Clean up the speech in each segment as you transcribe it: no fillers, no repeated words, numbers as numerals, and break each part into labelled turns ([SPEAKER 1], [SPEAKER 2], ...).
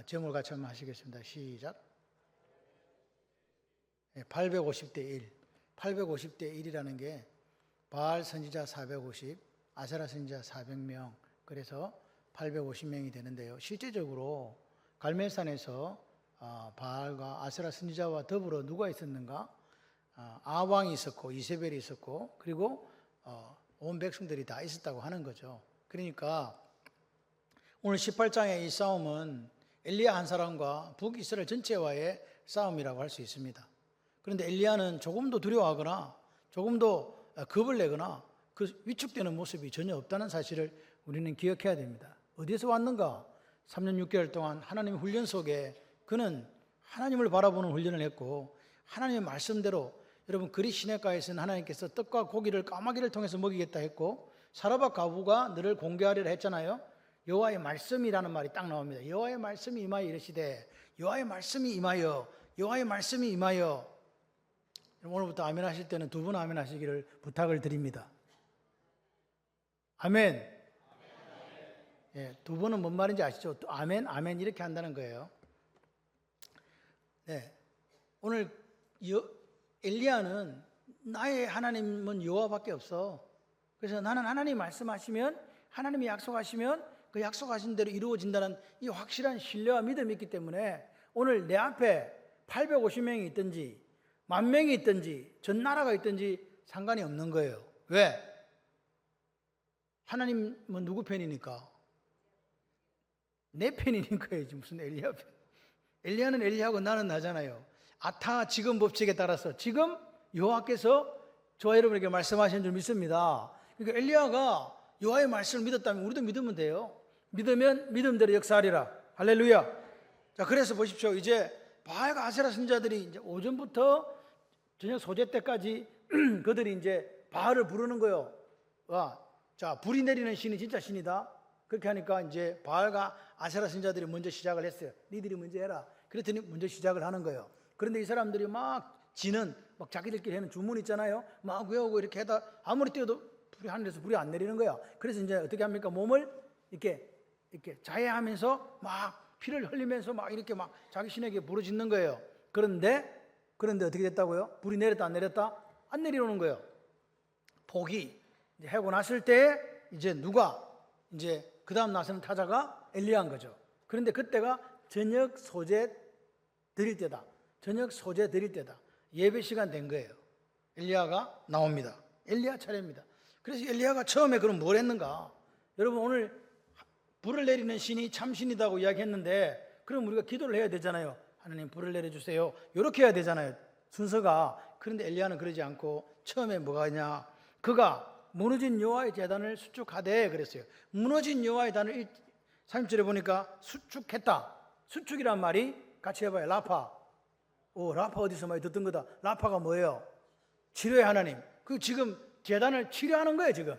[SPEAKER 1] 제목을 같이 한번 하시겠습니다. 시작. 850대 1. 850대 1이라는 게 바알 선지자 450, 아세라 선지자 400명, 그래서 850명이 되는데요. 실제적으로 갈멜산에서 바알과 아세라 선지자와 더불어 누가 있었는가? 아왕이 있었고 이세벨이 있었고 그리고 온 백성들이 다 있었다고 하는 거죠. 그러니까 오늘 18장의 이 싸움은 엘리야 한 사람과 북이스라엘 전체와의 싸움이라고 할 수 있습니다. 그런데 엘리야는 조금도 두려워하거나 조금도 겁을 내거나 그 위축되는 모습이 전혀 없다는 사실을 우리는 기억해야 됩니다. 어디에서 왔는가? 3년 6개월 동안 하나님의 훈련 속에 그는 하나님을 바라보는 훈련을 했고 하나님의 말씀대로 여러분 그리 시냇가에서는 하나님께서 떡과 고기를 까마귀를 통해서 먹이겠다 했고 사라밧 과부가 너를 공개하리라 했잖아요. 여호와의 말씀이라는 말이 딱 나옵니다. 여호와의 말씀이 임하여 이르시되 여호와의 말씀이 임하여 여호와의 말씀이 임하여. 오늘부터 아멘 하실 때는 두 분 아멘 하시기를 부탁을 드립니다. 아멘. 예, 두 분은 뭔 말인지 아시죠? 아멘, 아멘 이렇게 한다는 거예요. 네, 오늘 엘리야는 나의 하나님은 여호와밖에 없어. 그래서 나는 하나님이 말씀하시면 하나님이 약속하시면 그 약속하신 대로 이루어진다는 이 확실한 신뢰와 믿음이 있기 때문에 오늘 내 앞에 850명이 있든지 10,000명이 있든지 전 나라가 있든지 상관이 없는 거예요. 왜? 하나님은 누구 편이니까? 내 편이니까요. 무슨 엘리야 편. 엘리야는 엘리야고 나는 나잖아요. 아타 지금 법칙에 따라서 지금 여호와께서 저와 여러분에게 말씀하신 줄 믿습니다. 그러니까 엘리야가 여호와의 말씀을 믿었다면 우리도 믿으면 돼요. 믿으면 믿음대로 역사하리라. 할렐루야. 자, 그래서 보십시오. 이제 바알과 아세라 선지자들이 이제 오전부터 저녁 소재 때까지 그들이 이제 바알을 부르는 거예요. 자, 불이 내리는 신이 진짜 신이다. 그렇게 하니까 이제 바알과 아세라 선지자들이 먼저 시작을 했어요. 니들이 먼저 해라. 그랬더니 먼저 시작을 하는 거예요. 그런데 이 사람들이 막 자기들끼리 하는 주문 있잖아요. 막 외우고 이렇게 하다 아무리 뛰어도 하늘에서 불이 안 내리는 거야. 그래서 이제 어떻게 합니까? 몸을 이렇게 자해하면서 막 피를 흘리면서 막 이렇게 막 자기 신에게 부르짖는 거예요. 그런데 어떻게 됐다고요? 불이 내렸다 안 내렸다? 안 내려오는 거예요. 폭이 이제 하고 났을 때 이제 누가 이제 그 다음 나서는 타자가 엘리야인 거죠. 그런데 그때가 저녁 소재 드릴 때다. 저녁 소재 드릴 때다. 예배 시간 된 거예요. 엘리야가 나옵니다. 엘리야 차례입니다. 그래서 엘리야가 처음에 그럼 뭘 했는가? 여러분 오늘 불을 내리는 신이 참신이다고 이야기했는데 그럼 우리가 기도를 해야 되잖아요. 하나님 불을 내려주세요. 이렇게 해야 되잖아요. 순서가. 그런데 엘리야는 그러지 않고 처음에 뭐가 있냐? 그가 무너진 여호와의 제단을 수축하되 그랬어요. 무너진 여호와의 단을 30절에 보니까 수축했다. 수축이란 말이 같이 해봐요. 라파. 라파 어디서 많이 듣던 거다. 라파가 뭐예요? 치료의 하나님. 그 지금 제단을 치료하는 거예요. 지금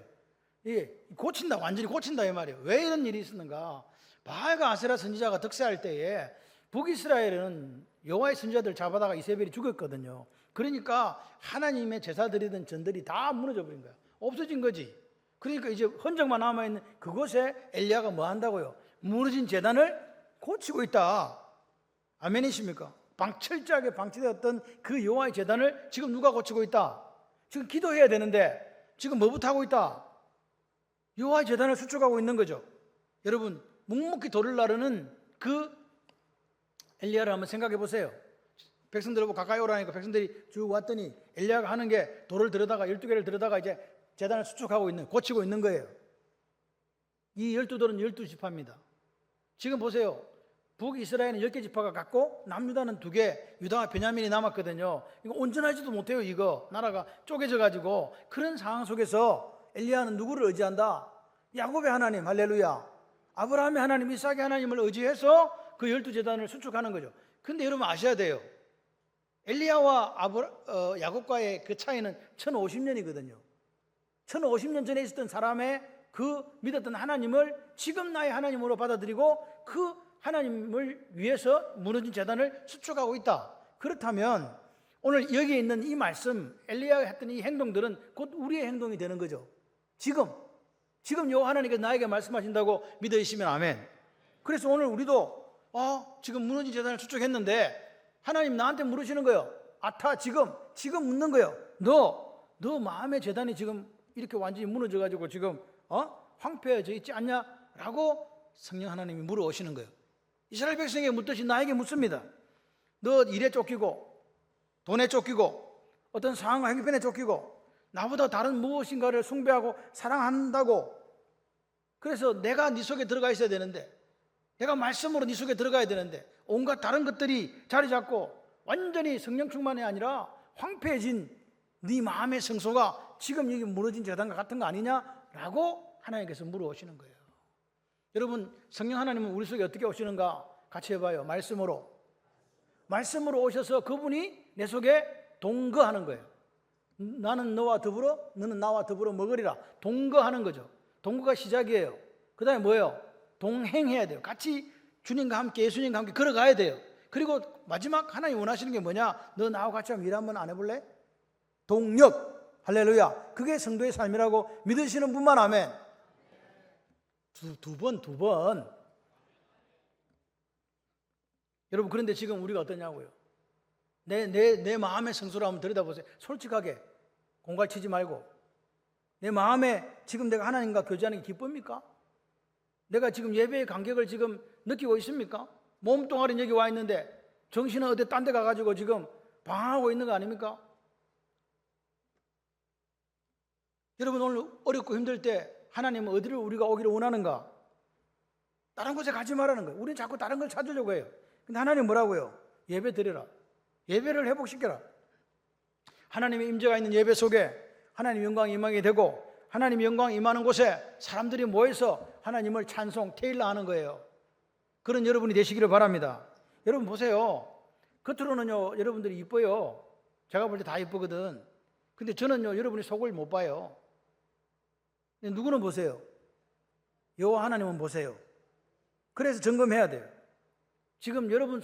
[SPEAKER 1] 고친다. 완전히 고친다 이 말이에요. 왜 이런 일이 있었는가? 바알과 아세라 선지자가 득세할 때에 북이스라엘은 여호와의 선지자들 잡아다가 이세벨이 죽였거든요. 그러니까 하나님의 제사 드리던 전들이 다 무너져 버린 거야. 없어진 거지. 그러니까 이제 흔적만 남아있는 그곳에 엘리야가 뭐 한다고요? 무너진 제단을 고치고 있다. 아멘이십니까? 철저하게 방치되었던 그 여호와의 제단을 지금 누가 고치고 있다? 지금 기도해야 되는데 지금 뭐부터 하고 있다? 여호와의 제단을 수축하고 있는 거죠. 여러분 묵묵히 돌을 나르는 그 엘리야를 한번 생각해 보세요. 백성들 보고 가까이 오라니까 백성들이 쭉 왔더니 엘리야가 하는 게 돌을 들여다가 12개를 들여다가 이제 제단을 수축하고 있는, 고치고 있는 거예요. 이 12돌은 12지파입니다. 지금 보세요. 북이스라엘은 10개 지파가 갖고 남유다는 2개, 유다와 베냐민이 남았거든요. 이거 온전하지도 못해요. 이거 나라가 쪼개져 가지고. 그런 상황 속에서 엘리야는 누구를 의지한다? 야곱의 하나님, 할렐루야. 아브라함의 하나님, 이삭의 하나님을 의지해서 그 12제단을 수축하는 거죠. 근데 여러분 아셔야 돼요. 엘리야와 야곱과의 그 차이는 1050년이거든요. 1050년 전에 있었던 사람의 그 믿었던 하나님을 지금 나의 하나님으로 받아들이고 그 하나님을 위해서 무너진 제단을 수축하고 있다. 그렇다면 오늘 여기에 있는 이 말씀, 엘리야가 했던 이 행동들은 곧 우리의 행동이 되는 거죠. 지금 여호와 하나님께서 나에게 말씀하신다고 믿으시면 아멘. 그래서 오늘 우리도 지금 무너진 재단을 추측했는데 하나님 나한테 물으시는 거예요. 아타 지금 묻는 거예요. 너 마음의 재단이 지금 이렇게 완전히 무너져가지고 지금 황폐해져 있지 않냐? 라고 성령 하나님이 물어오시는 거예요. 이스라엘 백성에게 묻듯이 나에게 묻습니다. 너 일에 쫓기고 돈에 쫓기고 어떤 상황과 형편에 쫓기고 나보다 다른 무엇인가를 숭배하고 사랑한다고, 그래서 내가 네 속에 들어가 있어야 되는데, 내가 말씀으로 네 속에 들어가야 되는데 온갖 다른 것들이 자리 잡고 완전히 성령 충만이 아니라 황폐해진 네 마음의 성소가 지금 여기 무너진 재단과 같은 거 아니냐라고 하나님께서 물어오시는 거예요. 여러분, 성령 하나님은 우리 속에 어떻게 오시는가 같이 해봐요. 말씀으로 오셔서 그분이 내 속에 동거하는 거예요. 나는 너와 더불어 너는 나와 더불어 먹으리라. 동거하는 거죠. 동거가 시작이에요. 그 다음에 뭐예요? 동행해야 돼요. 같이 주님과 함께, 예수님과 함께 걸어가야 돼요. 그리고 마지막 하나님 원하시는 게 뭐냐? 너 나하고 같이 한번 일 한번 안 해볼래? 동력. 할렐루야. 그게 성도의 삶이라고 믿으시는 분만 아멘. 두 번. 여러분, 그런데 지금 우리가 어떠냐고요? 내 마음의 성소를 한번 들여다보세요. 솔직하게 공갈치지 말고. 내 마음에 지금 내가 하나님과 교제하는 게 기쁩니까? 내가 지금 예배의 감격을 지금 느끼고 있습니까? 몸뚱아리는 여기 와 있는데 정신은 어디 딴 데 가가지고 지금 방황하고 있는 거 아닙니까? 여러분, 오늘 어렵고 힘들 때 하나님은 어디를 우리가 오기를 원하는가? 다른 곳에 가지 말라는 거예요. 우리는 자꾸 다른 걸 찾으려고 해요. 근데 하나님 뭐라고요? 예배 드려라. 예배를 회복시켜라. 하나님의 임재가 있는 예배 속에 하나님 영광이 임하게 되고, 하나님 영광이 임하는 곳에 사람들이 모여서 하나님을 찬송, 테일러하는 거예요. 그런 여러분이 되시기를 바랍니다. 여러분 보세요. 겉으로는요 여러분들이 이뻐요. 제가 볼 때 다 이쁘거든. 근데 저는요 여러분이 속을 못 봐요. 누구는 보세요. 여호와 하나님은 보세요. 그래서 점검해야 돼요. 지금 여러분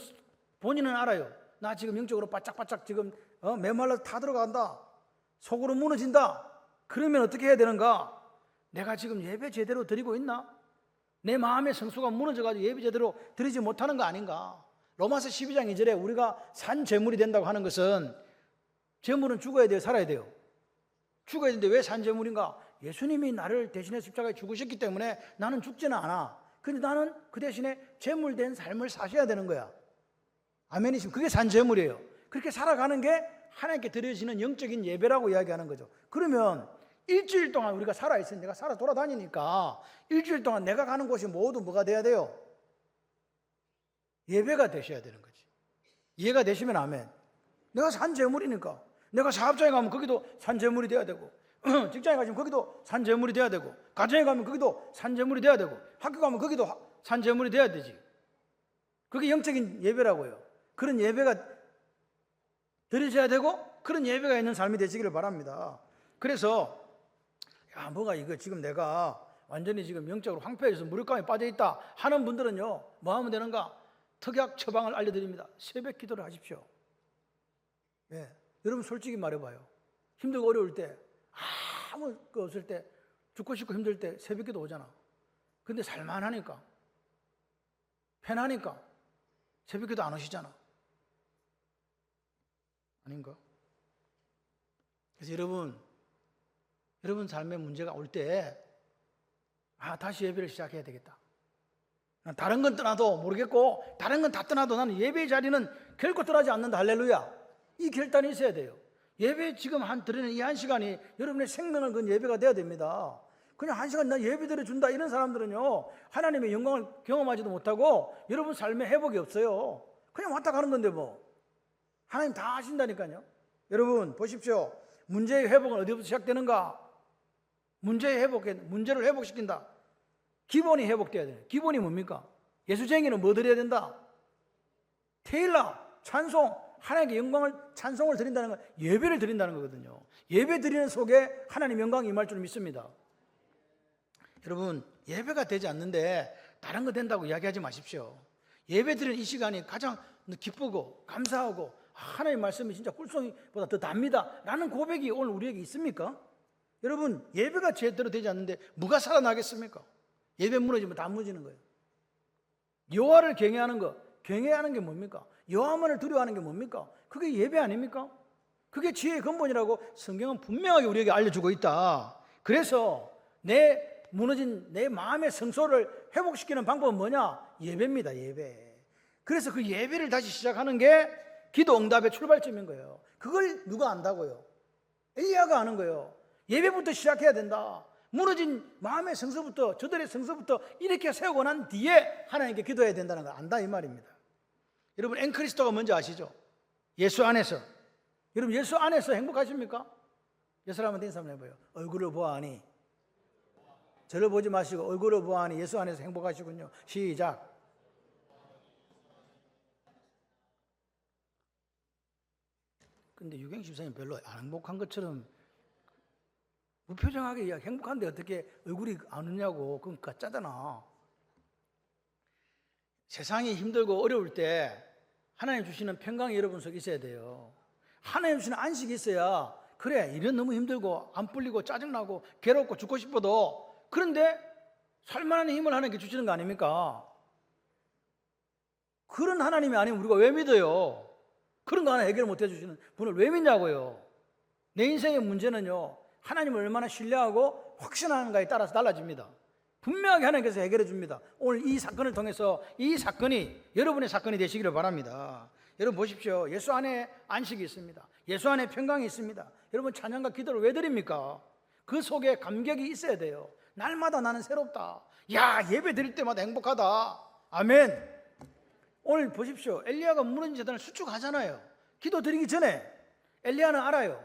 [SPEAKER 1] 본인은 알아요. 나 지금 영적으로 바짝바짝 지금 메말라서 다 들어간다. 속으로 무너진다. 그러면 어떻게 해야 되는가? 내가 지금 예배 제대로 드리고 있나? 내 마음의 성수가 무너져가지고 예배 제대로 드리지 못하는 거 아닌가? 로마서 12장 2절에 우리가 산 제물이 된다고 하는 것은, 제물은 죽어야 돼요, 살아야 돼요? 죽어야 되는데 왜 산 제물인가? 예수님이 나를 대신해 십자가에 죽으셨기 때문에 나는 죽지는 않아. 근데 나는 그 대신에 제물된 삶을 사셔야 되는 거야. 아멘이시면 그게 산 제물이에요. 그렇게 살아가는 게 하나님께 드려지는 영적인 예배라고 이야기하는 거죠. 그러면 일주일 동안 우리가 살아있으니, 내가 살아 돌아다니니까 일주일 동안 내가 가는 곳이 모두 뭐가 돼야 돼요? 예배가 되셔야 되는 거지. 이해가 되시면 아멘. 내가 산 제물이니까. 내가 사업장에 가면 거기도 산 제물이 돼야 되고, 직장에 가시면 거기도 산 제물이 돼야 되고, 가정에 가면 거기도 산 제물이 돼야 되고, 학교 가면 거기도 산 제물이 돼야 되지. 그게 영적인 예배라고요. 그런 예배가 드려져야 되고, 그런 예배가 있는 삶이 되시기를 바랍니다. 그래서 뭐가 이거 지금 내가 완전히 지금 영적으로 황폐해져서 무력감에 빠져있다 하는 분들은요 뭐 하면 되는가? 특약 처방을 알려드립니다. 새벽 기도를 하십시오. 여러분 솔직히 말해봐요. 힘들고 어려울 때, 아무 거 없을 때, 죽고 싶고 힘들 때 새벽 기도 오잖아. 근데 살만하니까, 편하니까 새벽 기도 안 오시잖아. 아닌가? 그래서 여러분 삶에 문제가 올 때 다시 예배를 시작해야 되겠다. 다른 건 떠나도 모르겠고, 다른 건 다 떠나도 나는 예배의 자리는 결코 떠나지 않는다. 할렐루야. 이 결단이 있어야 돼요. 예배 지금 드리는 이 한 시간이 여러분의 생명을 건 예배가 돼야 됩니다. 그냥 한 시간 나 예배 드려준다 이런 사람들은요 하나님의 영광을 경험하지도 못하고 여러분 삶에 회복이 없어요. 그냥 왔다 가는 건데 뭐. 하나님 다 하신다니까요. 여러분 보십시오. 문제의 회복은 어디부터 시작되는가? 문제를 회복시킨다. 기본이 회복돼야 돼요. 기본이 뭡니까? 예수쟁이는 뭐 드려야 된다? 테일러, 찬송, 하나님께 영광을, 찬송을 드린다는 건 예배를 드린다는 거거든요. 예배 드리는 속에 하나님 영광이 임할 줄 믿습니다. 여러분 예배가 되지 않는데 다른 거 된다고 이야기하지 마십시오. 예배 드리는 이 시간이 가장 기쁘고 감사하고 하나님 말씀이 진짜 꿀송이보다 더 답니다 라는 고백이 오늘 우리에게 있습니까? 여러분 예배가 제대로 되지 않는데 뭐가 살아나겠습니까? 예배 무너지면 다 무너지는 거예요. 여호와를 경외하는 거, 경외하는 게 뭡니까? 여호와만을 두려워하는 게 뭡니까? 그게 예배 아닙니까? 그게 지혜의 근본이라고 성경은 분명하게 우리에게 알려주고 있다. 그래서 내 무너진 내 마음의 성소를 회복시키는 방법은 뭐냐? 예배입니다. 예배. 그래서 그 예배를 다시 시작하는 게 기도 응답의 출발점인 거예요. 그걸 누가 안다고요? 엘리야가 아는 거예요. 예배부터 시작해야 된다. 무너진 마음의 성소부터, 저들의 성소부터 이렇게 세우고 난 뒤에 하나님께 기도해야 된다는 걸 안다 이 말입니다. 여러분, 엔크리스토가 뭔지 아시죠? 예수 안에서. 여러분, 예수 안에서 행복하십니까? 예수 한번 인사 한번 해봐요. 얼굴을 보아하니, 저를 보지 마시고 얼굴을 보아하니 예수 안에서 행복하시군요. 시작. 근데 유경 집사님 별로 안 행복한 것처럼 무표정하게 행복한데 어떻게 얼굴이 안 웃냐고. 그건 가짜잖아. 세상이 힘들고 어려울 때 하나님 주시는 평강이 여러분 속에 있어야 돼요. 하나님 주시는 안식이 있어야, 그래 일은 너무 힘들고 안 풀리고 짜증나고 괴롭고 죽고 싶어도, 그런데 살만한 힘을 하나님께 주시는 거 아닙니까? 그런 하나님이 아니면 우리가 왜 믿어요? 그런 거 하나 해결 못 해주시는 분을 왜 믿냐고요. 내 인생의 문제는요, 하나님을 얼마나 신뢰하고 확신하는가에 따라서 달라집니다. 분명하게 하나님께서 해결해 줍니다. 오늘 이 사건을 통해서 이 사건이 여러분의 사건이 되시기를 바랍니다. 여러분 보십시오. 예수 안에 안식이 있습니다. 예수 안에 평강이 있습니다. 여러분, 찬양과 기도를 왜 드립니까? 그 속에 감격이 있어야 돼요. 날마다 나는 새롭다. 야, 예배 드릴 때마다 행복하다. 아멘. 오늘 보십시오. 엘리야가 무너진 제단을 수축하잖아요. 기도 드리기 전에 엘리야는 알아요.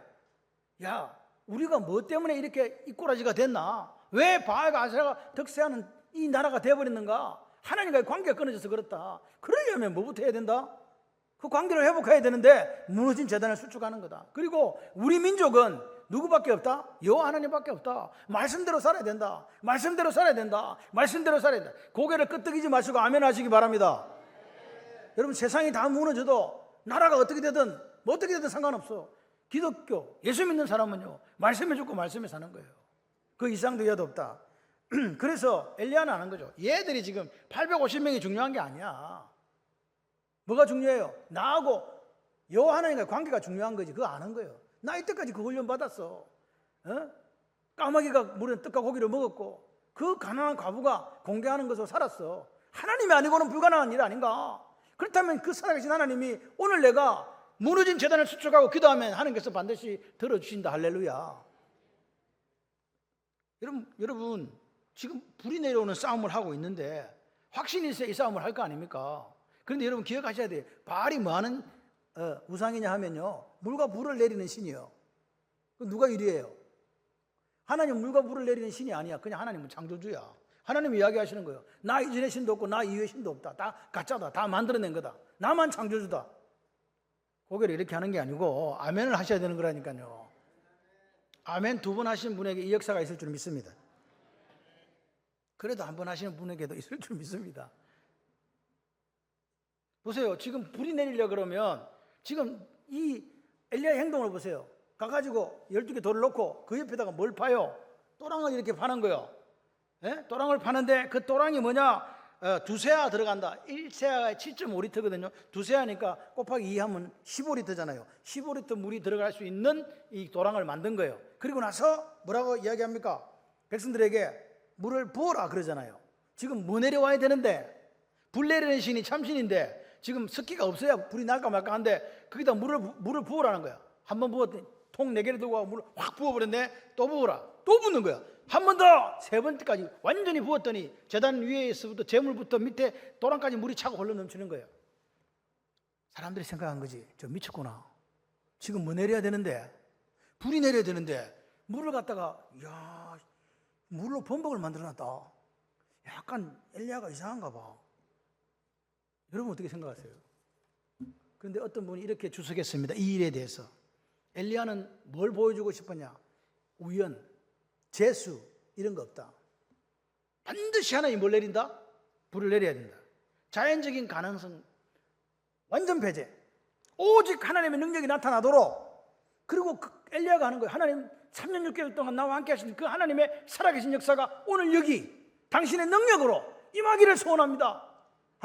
[SPEAKER 1] 야, 우리가 뭐 때문에 이렇게 이꼬라지가 됐나? 왜 바알과 아세라가 득세하는 이 나라가 되어버렸는가? 하나님과의 관계가 끊어져서 그렇다. 그러려면 뭐부터 해야 된다? 그 관계를 회복해야 되는데 무너진 제단을 수축하는 거다. 그리고 우리 민족은 누구밖에 없다? 여호와 하나님밖에 없다. 말씀대로 살아야 된다. 말씀대로 살아야 된다. 말씀대로 살아야 된다. 고개를 끄덕이지 마시고 아멘 하시기 바랍니다. 여러분, 세상이 다 무너져도 나라가 어떻게 되든 뭐 어떻게 되든 상관없어. 기독교, 예수 믿는 사람은요, 말씀에 죽고 말씀에 사는 거예요. 그 이상도 이하도 없다. 그래서 엘리야는 아는 거죠. 얘들이 지금 850명이 중요한 게 아니야. 뭐가 중요해요? 나하고 여호와 하나님과의 관계가 중요한 거지. 그거 아는 거예요. 나 이때까지 그 훈련 받았어. 까마귀가 물에 떡과 고기를 먹었고 그 가난한 과부가 공개하는 것으로 살았어. 하나님이 아니고는 불가능한 일 아닌가? 그렇다면 그 살아계신 하나님이 오늘 내가 무너진 제단을 수축하고 기도하면 하나님께서 반드시 들어주신다. 할렐루야. 여러분 지금 불이 내려오는 싸움을 하고 있는데 확신이 있어야 이 싸움을 할 거 아닙니까? 그런데 여러분 기억하셔야 돼요. 바알이 뭐하는 우상이냐 하면요, 물과 불을 내리는 신이에요. 누가 유리해요? 하나님 물과 불을 내리는 신이 아니야. 그냥 하나님은 창조주야. 하나님이 이야기하시는 거예요. 나 이전의 신도 없고 나 이후의 신도 없다. 다 가짜다. 다 만들어낸 거다. 나만 창조주다. 고개를 이렇게 하는 게 아니고 아멘을 하셔야 되는 거라니까요. 아멘 2번 하신 분에게 이 역사가 있을 줄 믿습니다. 그래도 1번 하시는 분에게도 있을 줄 믿습니다. 보세요. 지금 불이 내리려 그러면 지금 이 엘리야의 행동을 보세요. 가가지고 12개 돌을 놓고 그 옆에다가 뭘 파요? 또랑을 이렇게 파는 거예요. 또랑을 파는데 그 또랑이 뭐냐? 2세아 들어간다. 1세아가 7.5리터거든요. 2세아니까 곱하기 2 하면 15리터잖아요. 15리터 물이 들어갈 수 있는 이 도랑을 만든 거예요. 그리고 나서 뭐라고 이야기합니까? 백성들에게 물을 부어라 그러잖아요. 지금 뭐 내려와야 되는데, 불 내리는 신이 참신인데 지금 습기가 없어야 불이 날까 말까 한데 거기다 물을 부으라는 거야. 한 번 부었더니 통 4개를 들고 와서 물을 확 부어버렸네. 또 부어라. 또 붓는 거야. 한 번 더, 3번째까지 완전히 부었더니 제단 위에서부터 재물부터 밑에 도랑까지 물이 차고 흘러 넘치는 거예요. 사람들이 생각한 거지. 저 미쳤구나. 지금 뭐 내려야 되는데, 불이 내려야 되는데 물을 갖다가 야, 물로 범벅을 만들어놨다. 약간 엘리야가 이상한가 봐. 여러분 어떻게 생각하세요? 그런데 어떤 분이 이렇게 주석했습니다. 이 일에 대해서. 엘리야는 뭘 보여주고 싶었냐? 우연, 재수 이런 거 없다. 반드시 하나님이 뭘 내린다? 불을 내려야 된다. 자연적인 가능성 완전 배제. 오직 하나님의 능력이 나타나도록. 그리고 엘리야가 하는 거예요. 하나님 3년 6개월 동안 나와 함께 하신 그 하나님의 살아계신 역사가 오늘 여기 당신의 능력으로 임하기를 소원합니다.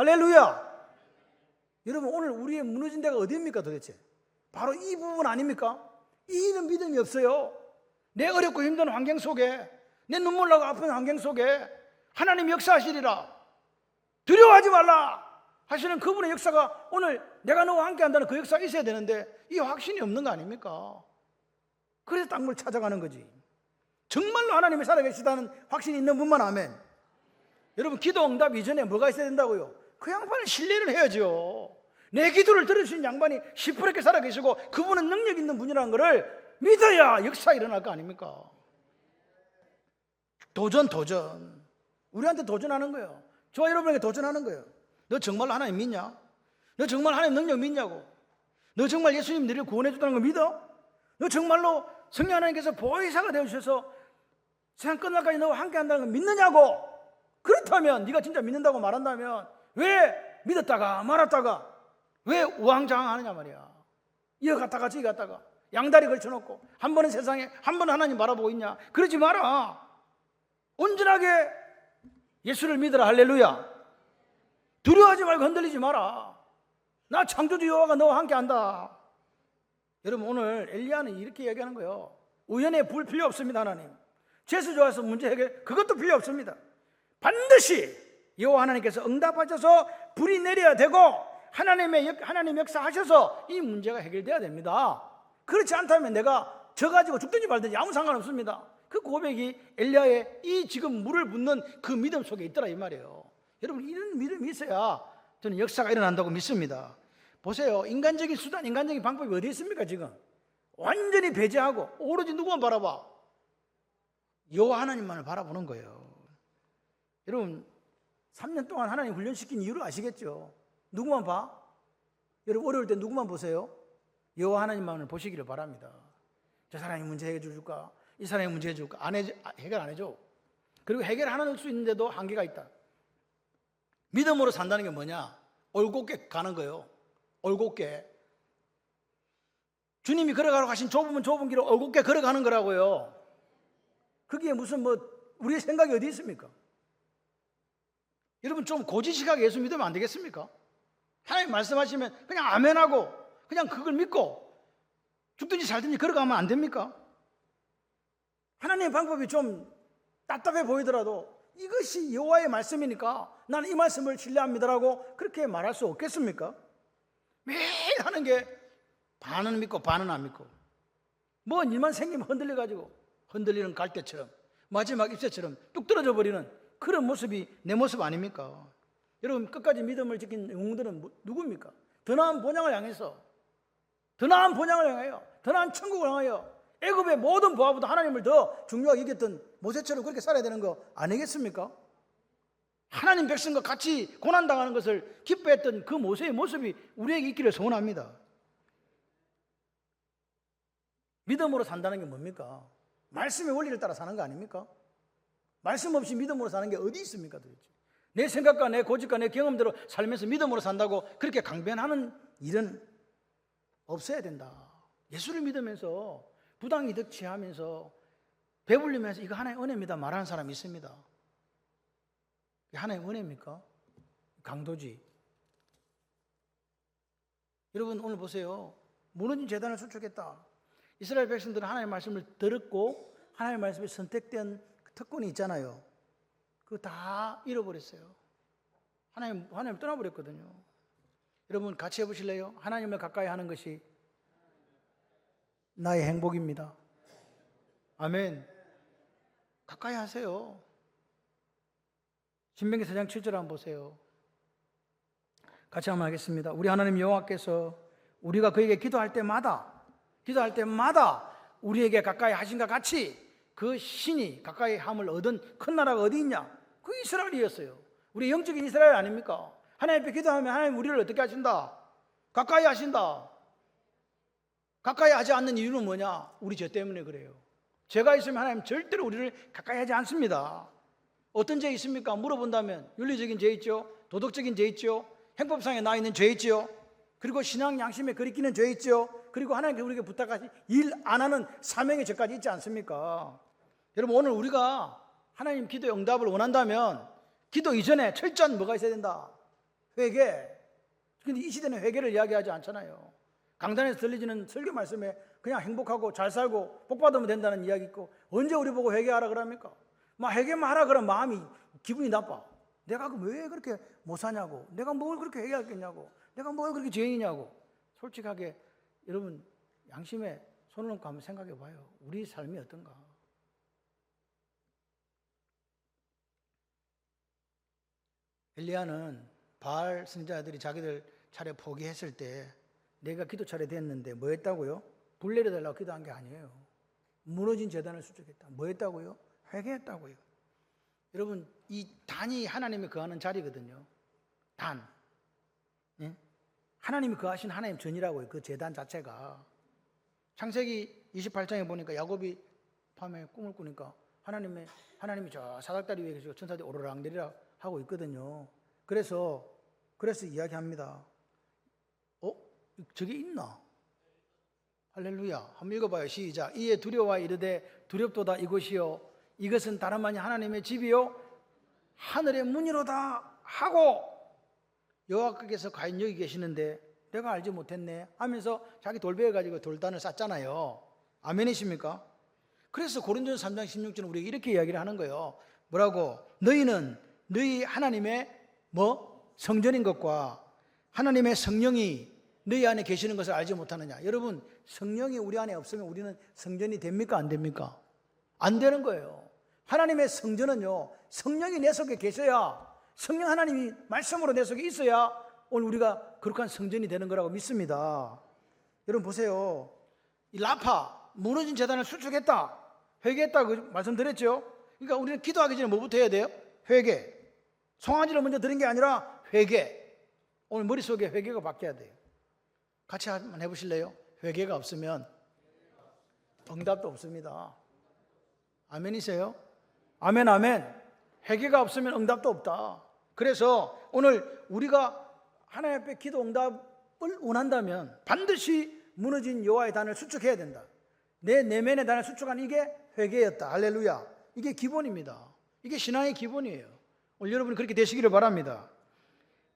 [SPEAKER 1] 할렐루야. 여러분, 오늘 우리의 무너진 데가 어디입니까 도대체? 바로 이 부분 아닙니까? 이런 믿음이 없어요. 내 어렵고 힘든 환경 속에, 내 눈물 나고 아픈 환경 속에 하나님 역사하시리라, 두려워하지 말라 하시는 그분의 역사가 오늘 내가 너와 함께 한다는 그 역사가 있어야 되는데 이 확신이 없는 거 아닙니까? 그래서 땅굴 찾아가는 거지. 정말로 하나님이 살아계시다는 확신이 있는 분만 아멘. 여러분, 기도 응답 이전에 뭐가 있어야 된다고요? 그 양반은 신뢰를 해야죠. 내 기도를 들으신 양반이 시퍼렇게 살아계시고 그분은 능력 있는 분이라는 것을 믿어야 역사 일어날 거 아닙니까? 도전. 우리한테 도전하는 거예요. 저와 여러분에게 도전하는 거예요. 너 정말로 하나님 믿냐? 너 정말 하나님 능력 믿냐고? 너 정말 예수님 너를 구원해 주다는 거 믿어? 너 정말로 성령 하나님께서 보혜사가 되어주셔서 세상 끝날까지 너와 함께 한다는 거 믿느냐고? 그렇다면 네가 진짜 믿는다고 말한다면 왜 믿었다가 말았다가 왜 우왕좌왕하느냐 말이야. 이어 갔다가 저기 갔다가 양다리 걸쳐놓고 한 번은 세상에 한 번은 하나님 바라보고 있냐? 그러지 마라. 온전하게 예수를 믿으라. 할렐루야. 두려워하지 말고 흔들리지 마라. 나 창조주 여호와가 너와 함께 한다. 여러분, 오늘 엘리야는 이렇게 얘기하는 거예요. 우연의 불 필요 없습니다. 하나님 재수 좋아서 문제 해결 그것도 필요 없습니다. 반드시 여호와 하나님께서 응답하셔서 불이 내려야 되고 하나님 역사하셔서 이 문제가 해결돼야 됩니다. 그렇지 않다면 내가 져 가지고 죽든지 말든지 아무 상관없습니다. 그 고백이 엘리야의 이 지금 물을 붓는 그 믿음 속에 있더라 이 말이에요. 여러분, 이런 믿음이 있어야 저는 역사가 일어난다고 믿습니다. 보세요. 인간적인 수단, 인간적인 방법이 어디 있습니까? 지금 완전히 배제하고 오로지 누구만 바라봐? 여호와 하나님만을 바라보는 거예요. 여러분, 3년 동안 하나님 훈련시킨 이유를 아시겠죠? 누구만 봐? 여러분, 어려울 때 누구만 보세요? 여호와 하나님만을 보시기를 바랍니다. 저 사람이 문제 해결해 줄까? 이 사람이 문제 해줄까? 해결 안 해줘. 그리고 해결하는 수 있는데도 한계가 있다. 믿음으로 산다는 게 뭐냐? 올곧게 가는 거예요. 올곧게. 주님이 걸어가라고 하신 좁은 길을 올곧게 걸어가는 거라고요. 그게 무슨 우리의 생각이 어디 있습니까? 여러분, 좀 고지식하게 예수 믿으면 안 되겠습니까? 하나님 말씀하시면 그냥 아멘하고 그냥 그걸 믿고 죽든지 살든지 걸어가면 안 됩니까? 하나님의 방법이 좀 답답해 보이더라도 이것이 여호와의 말씀이니까 나는 이 말씀을 신뢰합니다라고 그렇게 말할 수 없겠습니까? 매일 하는 게 반은 믿고 반은 안 믿고 뭔 일만 생기면 흔들려가지고 흔들리는 갈대처럼 마지막 잎새처럼 뚝 떨어져 버리는 그런 모습이 내 모습 아닙니까? 여러분, 끝까지 믿음을 지킨 영웅들은 누굽니까? 더 나은 본향을 향해서 더 나은 본향을 향하여 더 나은 천국을 향하여 애굽의 모든 부하보다 하나님을 더 중요하게 여겼던 모세처럼 그렇게 살아야 되는 거 아니겠습니까? 하나님 백성과 같이 고난당하는 것을 기뻐했던 그 모세의 모습이 우리에게 있기를 소원합니다. 믿음으로 산다는 게 뭡니까? 말씀의 원리를 따라 사는 거 아닙니까? 말씀 없이 믿음으로 사는 게 어디 있습니까 도대체? 내 생각과 내 고집과 내 경험대로 살면서 믿음으로 산다고 그렇게 강변하는 일은 없어야 된다. 예수를 믿으면서 부당이득 취하면서 배불리면서 이거 하나의 은혜입니다 말하는 사람이 있습니다. 이게 하나의 은혜입니까? 강도지. 여러분, 오늘 보세요. 무너진 제단을 수축했다. 이스라엘 백성들은 하나님의 말씀을 들었고 하나님의 말씀에 선택된 특권이 있잖아요. 그거 다 잃어버렸어요. 하나님 떠나버렸거든요. 여러분, 같이 해보실래요? 하나님을 가까이 하는 것이 나의 행복입니다. 아멘. 가까이 하세요. 신명기 4장 7절 한번 보세요. 같이 한번 하겠습니다. 우리 하나님 여호와께서 우리가 그에게 기도할 때마다 우리에게 가까이 하신과 같이 그 신이 가까이 함을 얻은 큰 나라가 어디 있냐? 그 이스라엘이었어요. 우리 영적인 이스라엘 아닙니까? 하나님 앞에 기도하면 하나님 우리를 어떻게 하신다? 가까이 하신다. 가까이 하지 않는 이유는 뭐냐? 우리 죄 때문에 그래요. 죄가 있으면 하나님 절대로 우리를 가까이 하지 않습니다. 어떤 죄 있습니까? 물어본다면 윤리적인 죄 있죠. 도덕적인 죄 있죠. 행법상에 나 있는 죄 있죠. 그리고 신앙 양심에 거리끼는 죄 있죠. 그리고 하나님께 우리에게 부탁하신 일 안 하는 사명의 죄까지 있지 않습니까? 여러분, 오늘 우리가 하나님 기도의 응답을 원한다면 기도 이전에 철저한 뭐가 있어야 된다? 회개. 근데 이 시대는 회개를 이야기하지 않잖아요. 강단에서 들리지는 설교 말씀에 그냥 행복하고 잘 살고 복 받으면 된다는 이야기 있고, 언제 우리 보고 회개하라 그럽니까? 막 회개만 하라 그러면 마음이 기분이 나빠. 내가 왜 그렇게 못 사냐고, 내가 뭘 그렇게 회개하겠냐고, 내가 뭘 그렇게 죄인이냐고. 솔직하게 여러분 양심에 손을 얹고 한번 생각해 봐요. 우리 삶이 어떤가? 엘리야는 바알 선지자들이 자기들 차례 포기했을 때 내가 기도 차례 됐는데 뭐 했다고요? 불 내려달라고 기도한 게 아니에요. 무너진 제단을 수축했다. 뭐 했다고요? 회개했다고요. 여러분, 이 단이 하나님이 거하는 자리거든요. 단. 예? 하나님이 거하신 하나님 전이라고요. 그 제단 자체가. 창세기 28장에 보니까 야곱이 밤에 꿈을 꾸니까 하나님이 저 사닥다리 위에 계시고 천사들이 오르락내리락 하고 있거든요. 그래서 이야기합니다. 저게 있나? 할렐루야. 한번 읽어봐요. 시작. 이에 두려워 이르되 두렵도다 이곳이요 이것은 다름 아닌 하나님의 집이요 하늘의 문이로다 하고, 여호와께서 과연 여기 계시는데 내가 알지 못했네 하면서 자기 돌베어 가지고 돌단을 쌌잖아요. 아멘이십니까? 그래서 고린도전서 3장 16절은 우리가 이렇게 이야기를 하는 거예요. 뭐라고? 너희는 너희 하나님의 성전인 것과 하나님의 성령이 너희 안에 계시는 것을 알지 못하느냐. 여러분, 성령이 우리 안에 없으면 우리는 성전이 됩니까? 안 됩니까? 안 되는 거예요. 하나님의 성전은요, 성령이 내 속에 계셔야, 성령 하나님이 말씀으로 내 속에 있어야 오늘 우리가 거룩한 성전이 되는 거라고 믿습니다. 여러분 보세요. 이 라파, 무너진 제단을 수축했다, 회개했다 그 말씀드렸죠. 그러니까 우리는 기도하기 전에 뭐부터 해야 돼요? 회개. 송아지를 먼저 드린 게 아니라 회개. 오늘 머릿속에 회개가 바뀌어야 돼요. 같이 한번 해보실래요? 회개가 없으면 응답도 없습니다. 아멘이세요? 아멘, 아멘. 회개가 없으면 응답도 없다. 그래서 오늘 우리가 하나님 앞에 기도 응답을 원한다면 반드시 무너진 여호와의 단을 수축해야 된다. 내 내면의 단을 수축한 이게 회개였다. 할렐루야. 이게 기본입니다. 이게 신앙의 기본이에요. 오늘 여러분이 그렇게 되시기를 바랍니다.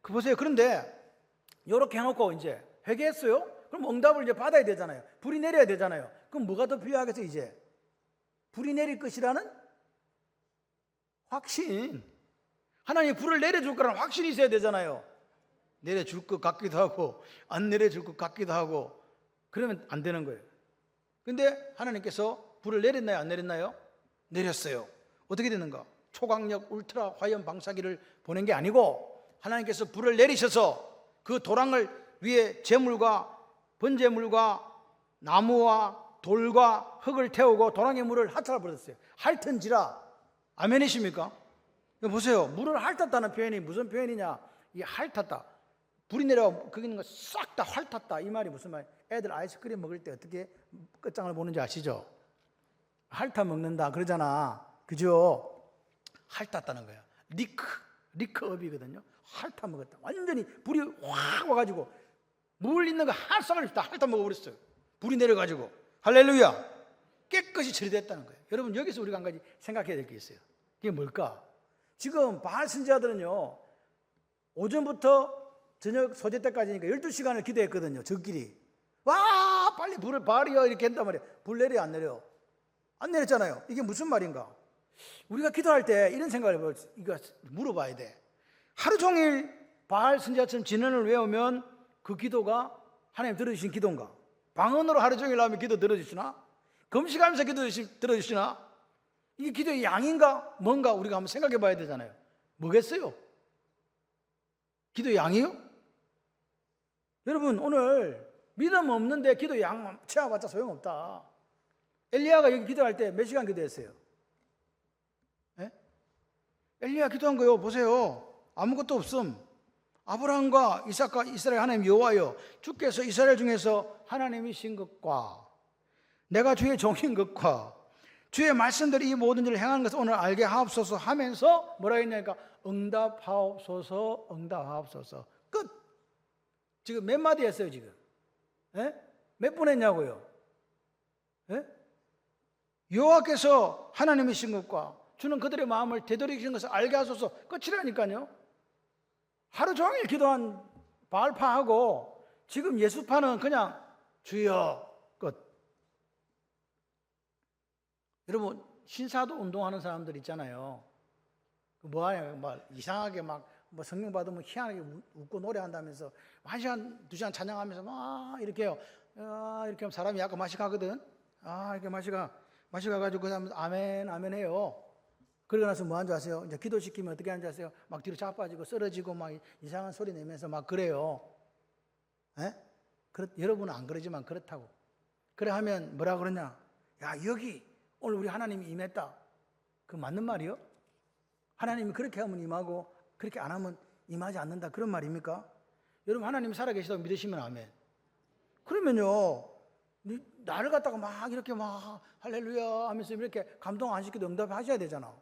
[SPEAKER 1] 보세요. 그런데 이렇게 해놓고 이제 회개했어요? 그럼 응답을 이제 받아야 되잖아요. 불이 내려야 되잖아요. 그럼 뭐가 더 필요하겠어? 이제 불이 내릴 것이라는 확신. 하나님이 불을 내려줄 거라는 확신이 있어야 되잖아요. 내려줄 것 같기도 하고 안 내려줄 것 같기도 하고, 그러면 안 되는 거예요. 근데 하나님께서 불을 내렸나요? 안 내렸나요? 내렸어요. 어떻게 되는가? 초강력 울트라 화염 방사기를 보낸 게 아니고 하나님께서 불을 내리셔서 그 도랑을 위에 재물과 번제물과 나무와 돌과 흙을 태우고 도랑의 물을 핥아 버렸어요. 핥은지라. 아멘이십니까? 보세요. 물을 핥았다는 표현이 무슨 표현이냐? 이 핥았다. 불이 내려와 거기 있는 거 싹 다 핥았다. 이 말이 무슨 말이에요? 애들 아이스크림 먹을 때 어떻게 끝장을 보는지 아시죠? 핥아 먹는다 그러잖아. 그죠? 핥았다는 거야. 리크업이거든요. 핥아 먹었다. 완전히 불이 확 와가지고 물 있는 거 한 쌍을 다 핥아 먹어버렸어요. 불이 내려가지고. 할렐루야. 깨끗이 처리됐다는 거예요. 여러분, 여기서 우리가 한 가지 생각해야 될 게 있어요. 그게 뭘까? 지금 바알 선지자들은요, 오전부터 저녁 소재 때까지니까 12시간을 기도했거든요. 저끼리. 와, 빨리 불을 바알이여 이렇게 한단 말이에요. 불 내려 안 내려? 안 내렸잖아요. 이게 무슨 말인가? 우리가 기도할 때 이런 생각을 이거 물어봐야 돼. 하루 종일 바알 선지자처럼 진언을 외우면 그 기도가 하나님 들어주신 기도인가? 방언으로 하루 종일 하면 기도 들어주시나? 금식하면서 기도 들어주시나? 이게 기도의 양인가? 뭔가 우리가 한번 생각해 봐야 되잖아요. 뭐겠어요? 기도의 양이요? 여러분, 오늘 믿음 없는데 기도 양 채워봤자 소용없다. 엘리야가 여기 기도할 때 몇 시간 기도했어요? 예? 엘리야 기도한 거요. 보세요. 아무것도 없음. 아브라함과 이삭과 이스라엘 하나님 여호와여, 주께서 이스라엘 중에서 하나님이신 것과 내가 주의 종인 것과 주의 말씀대로 이 모든 일을 행하는 것을 오늘 알게 하옵소서 하면서 뭐라 했냐니까 응답하옵소서, 응답하옵소서. 끝. 지금 몇 마디 했어요 지금? 예? 몇 분 했냐고요? 예? 여호와께서 하나님이신 것과 주는 그들의 마음을 되돌이키는 것을 알게 하소서. 끝이라니까요. 하루 종일 기도한 바알파하고 지금 예수파는 그냥 주여 끝. 여러분 신사도 운동하는 사람들 있잖아요. 뭐하냐 막 이상하게 막 뭐 성령 받으면 희한하게 웃고 노래한다면서 1시간 2시간 찬양하면서 막 이렇게요. 이렇게 하면 사람이 약간 맛이 가거든. 이렇게 맛이 가가지고 그 다음에 아멘 아멘 해요. 그러고 나서 뭐 하는 줄 아세요? 이제 기도시키면 어떻게 하는 줄 아세요? 막 뒤로 자빠지고 쓰러지고 막 이상한 소리 내면서 막 그래요. 예? 여러분은 안 그러지만 그렇다고. 그래 하면 뭐라 그러냐? 야 여기 오늘 우리 하나님이 임했다. 그 맞는 말이요? 하나님이 그렇게 하면 임하고 그렇게 안 하면 임하지 않는다 그런 말입니까? 여러분 하나님이 살아계시다고 믿으시면 아멘. 그러면요 나를 갖다가 막 이렇게 막 할렐루야 하면서 이렇게 감동 안 시켜도 응답하셔야 되잖아.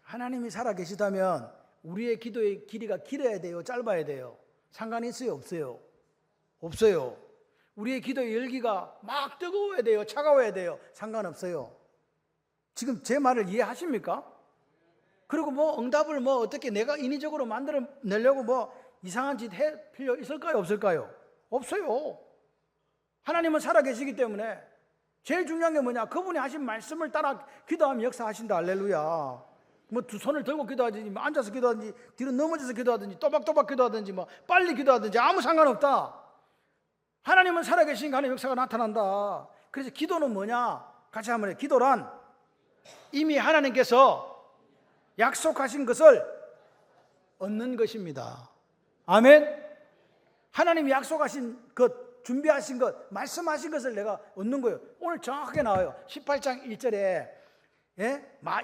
[SPEAKER 1] 하나님이 살아계시다면 우리의 기도의 길이가 길어야 돼요? 짧아야 돼요? 상관이 있어요? 없어요? 없어요. 우리의 기도의 열기가 막 뜨거워야 돼요? 차가워야 돼요? 상관없어요. 지금 제 말을 이해하십니까? 그리고 뭐 응답을 뭐 어떻게 내가 인위적으로 만들어 내려고 뭐 이상한 짓 할 필요 있을까요? 없을까요? 없어요. 하나님은 살아계시기 때문에 제일 중요한 게 뭐냐? 그분이 하신 말씀을 따라 기도하면 역사하신다. 할렐루야. 뭐 두 손을 들고 기도하든지 뭐 앉아서 기도하든지 뒤로 넘어져서 기도하든지 또박또박 기도하든지 뭐 빨리 기도하든지 아무 상관없다. 하나님은 살아계신 하나님의 역사가 나타난다. 그래서 기도는 뭐냐? 같이 한번 해. 기도란 이미 하나님께서 약속하신 것을 얻는 것입니다. 아멘. 하나님이 약속하신 것, 준비하신 것, 말씀하신 것을 내가 얻는 거예요. 오늘 정확하게 나와요. 18장 1절에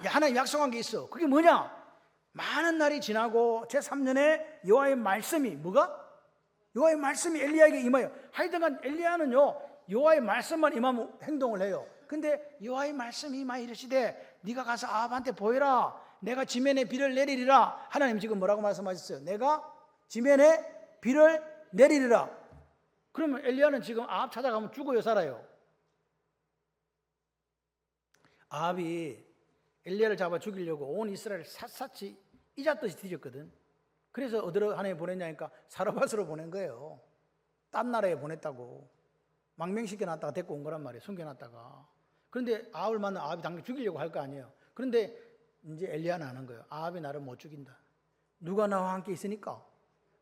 [SPEAKER 1] 하나님 약속한 게 있어. 그게 뭐냐? 많은 날이 지나고 제3년에 여호와의 말씀이 뭐가? 여호와의 말씀이 엘리야에게 임하여. 하여튼간 엘리야는요 여호와의 말씀만 임하면 행동을 해요. 근데 여호와의 말씀이 임하여 이르시되 네가 가서 아합한테 보여라. 내가 지면에 비를 내리리라. 하나님 지금 뭐라고 말씀하셨어요? 내가 지면에 비를 내리리라. 그러면 엘리야는 지금 아합 찾아가면 죽어요 살아요? 아합이 엘리야를 잡아 죽이려고 온 이스라엘을 샅샅이 이잣듯이 뒤졌거든. 그래서 어디로 하나님이 보냈냐니까 사르밧으로 보낸 거예요. 딴 나라에 보냈다고. 망명시켜놨다가 데리고 온 거란 말이에요. 숨겨놨다가. 그런데 아합을 만나 아합이 당연히 죽이려고 할 거 아니에요. 그런데 이제 엘리야는 아는 거예요. 아합이 나를 못 죽인다. 누가 나와 함께 있으니까?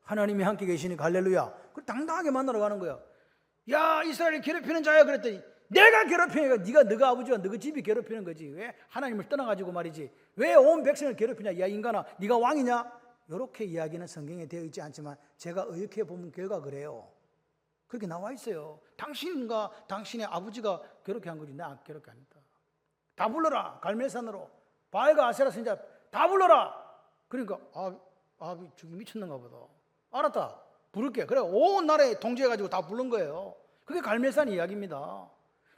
[SPEAKER 1] 하나님이 함께 계시니까 할렐루야. 그걸 당당하게 만나러 가는 거예요. 야 이스라엘을 괴롭히는 자야 그랬더니 내가 괴롭히니까 네가 아버지와 너희 집이 괴롭히는 거지. 왜 하나님을 떠나가지고 말이지. 왜 온 백성을 괴롭히냐. 야 인간아 네가 왕이냐. 이렇게 이야기는 성경에 되어 있지 않지만 제가 의역해 보면 결과 그래요. 그렇게 나와 있어요. 당신과 당신의 아버지가 괴롭게 한 거지 나 괴롭게 안 했다. 다 불러라. 갈멜산으로 바알과 아세라 선지자 다 불러라. 그러니까 아합이 죽이 미쳤는가 보다. 알았다. 부를게. 그래 온 나라에 통제해가지고 다 부른 거예요. 그게 갈멜산 이야기입니다.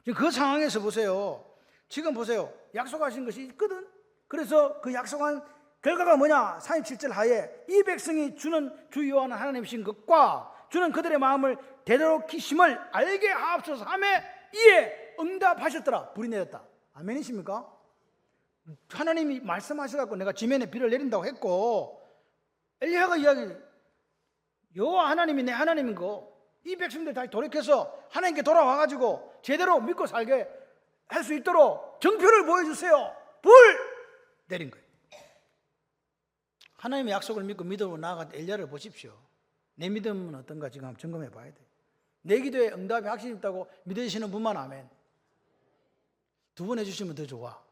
[SPEAKER 1] 지금 그 상황에서 보세요. 지금 보세요. 약속하신 것이 있거든. 그래서 그 약속한 결과가 뭐냐? 37절 하에 이 백성이 주는 주 여호와는 하나님이신 것과 주는 그들의 마음을 되도록히심을 알게 하옵소서 하며 이에 응답하셨더라. 불이 내렸다. 아멘이십니까? 하나님이 말씀하셔갖고 내가 지면에 비를 내린다고 했고 엘리야가 이야기 여호와 하나님이 내 하나님인 거 이 백성들 다시 돌이켜서 하나님께 돌아와가지고 제대로 믿고 살게 할 수 있도록 정표를 보여주세요. 불 내린 거예요. 하나님의 약속을 믿고 믿음으로 나아간 엘리야를 보십시오. 내 믿음은 어떤가 지금 한번 점검해 봐야 돼요. 내 기도에 응답이 확실히 있다고 믿으시는 분만 아멘. 두 번 해주시면 더 좋아.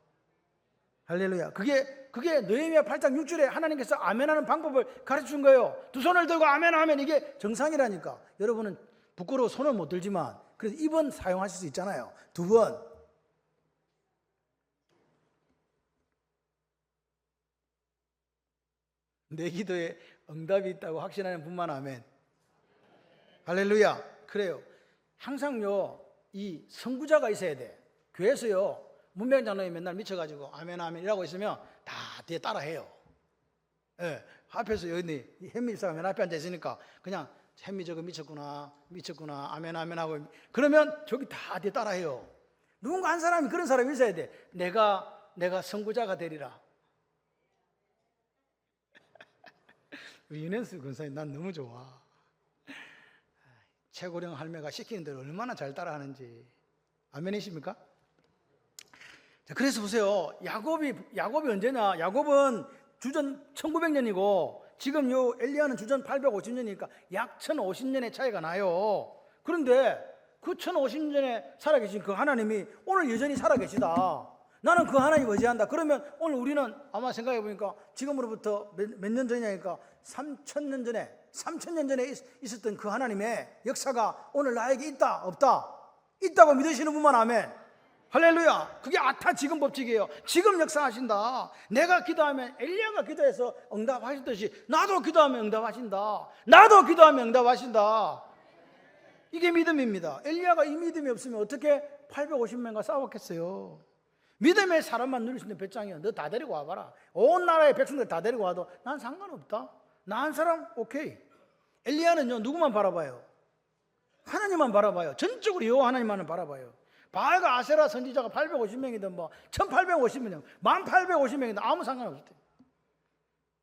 [SPEAKER 1] 할렐루야. 그게 느헤미야 8장 6절에 하나님께서 아멘하는 방법을 가르쳐준 거예요. 두 손을 들고 아멘하면 이게 정상이라니까. 여러분은 부끄러워 손을 못 들지만 그래서 입은 사용하실 수 있잖아요. 두 번. 내 기도에 응답이 있다고 확신하는 분만 아멘. 할렐루야. 그래요. 항상요 이 선구자가 있어야 돼. 교회에서요 문병장로님 맨날 미쳐가지고 아멘 아멘 이라고 있으면 다 뒤에 따라해요. 예, 앞에서 여기 햄미 집사가 맨 앞에 앉아 있으니까 그냥 햄미 저거 미쳤구나 아멘 아멘 하고 그러면 저기 다 뒤에 따라해요. 누군가 한 사람이 그런 사람이 있어야 돼. 내가 내가 선구자가 되리라. 우리 윤현수 권사님 난 너무 좋아. 최고령 할매가 시키는 대로 얼마나 잘 따라하는지. 아멘이십니까? 자, 그래서 보세요. 야곱이 언제냐? 야곱은 주전 1900년이고 지금 요 엘리야는 주전 850년이니까 약 1050년의 차이가 나요. 그런데 그 1050년에 살아계신 그 하나님이 오늘 여전히 살아계시다. 나는 그 하나님 의지한다. 그러면 오늘 우리는 아마 생각해 보니까 지금으로부터 몇 년 전이냐니까 3000년 전에 있었던 그 하나님의 역사가 오늘 나에게 있다 없다? 있다고 믿으시는 분만 아멘. 할렐루야. 그게 아타 지금 법칙이에요. 지금 역사하신다. 내가 기도하면 엘리야가 기도해서 응답하셨듯이 나도 기도하면 응답하신다. 나도 기도하면 응답하신다. 이게 믿음입니다. 엘리야가 이 믿음이 없으면 어떻게 850명과 싸웠겠어요? 믿음의 사람만 누릴 수 있는 배짱이야. 너 다 데리고 와봐라. 온 나라의 백성들 다 데리고 와도 난 상관없다. 나 한 사람 오케이. 엘리야는요 누구만 바라봐요? 하나님만 바라봐요. 전적으로 여호와 하나님만을 바라봐요. 바알과 아세라 선지자가 850명이든 뭐 1850명, 1850명이든 아무 상관없을 때.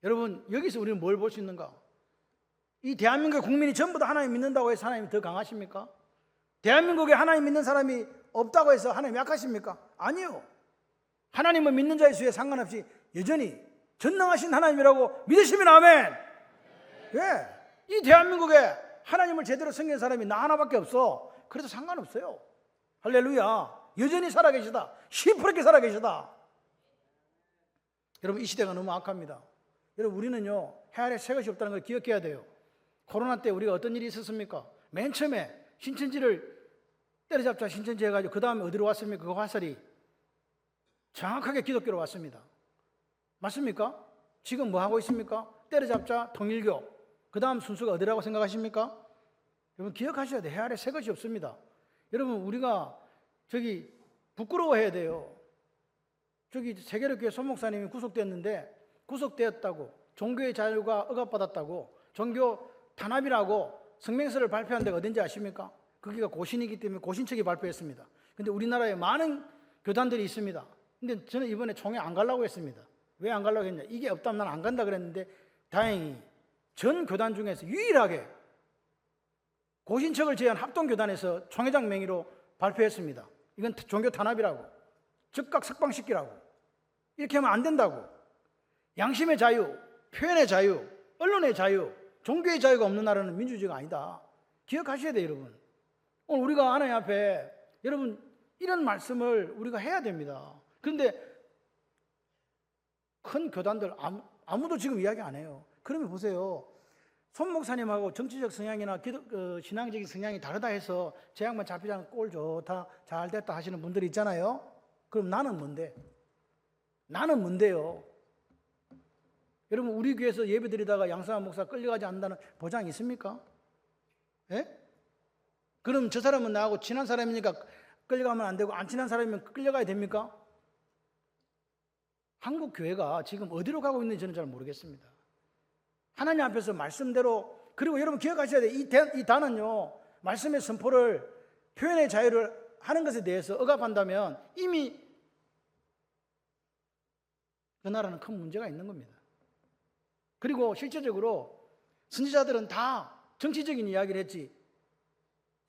[SPEAKER 1] 여러분 여기서 우리는 뭘 볼 수 있는가? 이 대한민국의 국민이 전부 다 하나님 믿는다고 해서 하나님이 더 강하십니까? 대한민국에 하나님 믿는 사람이 없다고 해서 하나님 약하십니까? 아니요. 하나님은 믿는 자의 수에 상관없이 여전히 전능하신 하나님이라고 믿으시면 아멘. 왜? 이 대한민국에 하나님을 제대로 섬기는 사람이 나 하나밖에 없어. 그래도 상관없어요. 할렐루야. 여전히 살아계시다. 시퍼렇게 살아계시다. 여러분 이 시대가 너무 악합니다. 여러분 우리는요 해 아래 새 것이 없다는 걸 기억해야 돼요. 코로나 때 우리가 어떤 일이 있었습니까? 맨 처음에 신천지를 때려잡자 신천지 해가지고 그 다음에 어디로 왔습니까? 그 화살이 정확하게 기독교로 왔습니다. 맞습니까? 지금 뭐 하고 있습니까? 때려잡자 통일교. 그 다음 순수가 어디라고 생각하십니까? 여러분 기억하셔야 돼요. 해 아래 새 것이 없습니다. 여러분 우리가 저기 부끄러워해야 돼요. 저기 세계력교회 손 목사님이 구속됐는데 구속되었다고 종교의 자유가 억압받았다고 종교 탄압이라고 성명서를 발표한 데가 어딘지 아십니까? 거기가 고신이기 때문에 고신측이 발표했습니다. 근데 우리나라에 많은 교단들이 있습니다. 근데 저는 이번에 총회 안 가려고 했습니다. 왜 안 가려고 했냐? 이게 없다면 난 안 간다 그랬는데 다행히 전 교단 중에서 유일하게 고신척을 제한 합동교단에서 총회장 명의로 발표했습니다. 이건 종교 탄압이라고, 즉각 석방시키라고. 이렇게 하면 안 된다고. 양심의 자유, 표현의 자유, 언론의 자유, 종교의 자유가 없는 나라는 민주주의가 아니다. 기억하셔야 돼요, 여러분. 오늘 우리가 하나님 앞에 여러분 이런 말씀을 우리가 해야 됩니다. 그런데 큰 교단들 아무도 지금 이야기 안 해요. 그러면 보세요. 손 목사님하고 정치적 성향이나 신앙적인 성향이 다르다 해서 제 양반 잡히지 않고 꼴 좋다, 잘 됐다 하시는 분들이 있잖아요. 그럼 나는 뭔데? 나는 뭔데요? 여러분 우리 교회에서 예배 드리다가 양상한 목사 끌려가지 않는다는 보장이 있습니까? 예? 그럼 저 사람은 나하고 친한 사람이니까 끌려가면 안 되고 안 친한 사람이면 끌려가야 됩니까? 한국 교회가 지금 어디로 가고 있는지 저는 잘 모르겠습니다. 하나님 앞에서 말씀대로, 그리고 여러분 기억하셔야 돼요. 이 단은요 말씀의 선포를, 표현의 자유를 하는 것에 대해서 억압한다면 이미 그 나라는 큰 문제가 있는 겁니다. 그리고 실제적으로 선지자들은 다 정치적인 이야기를 했지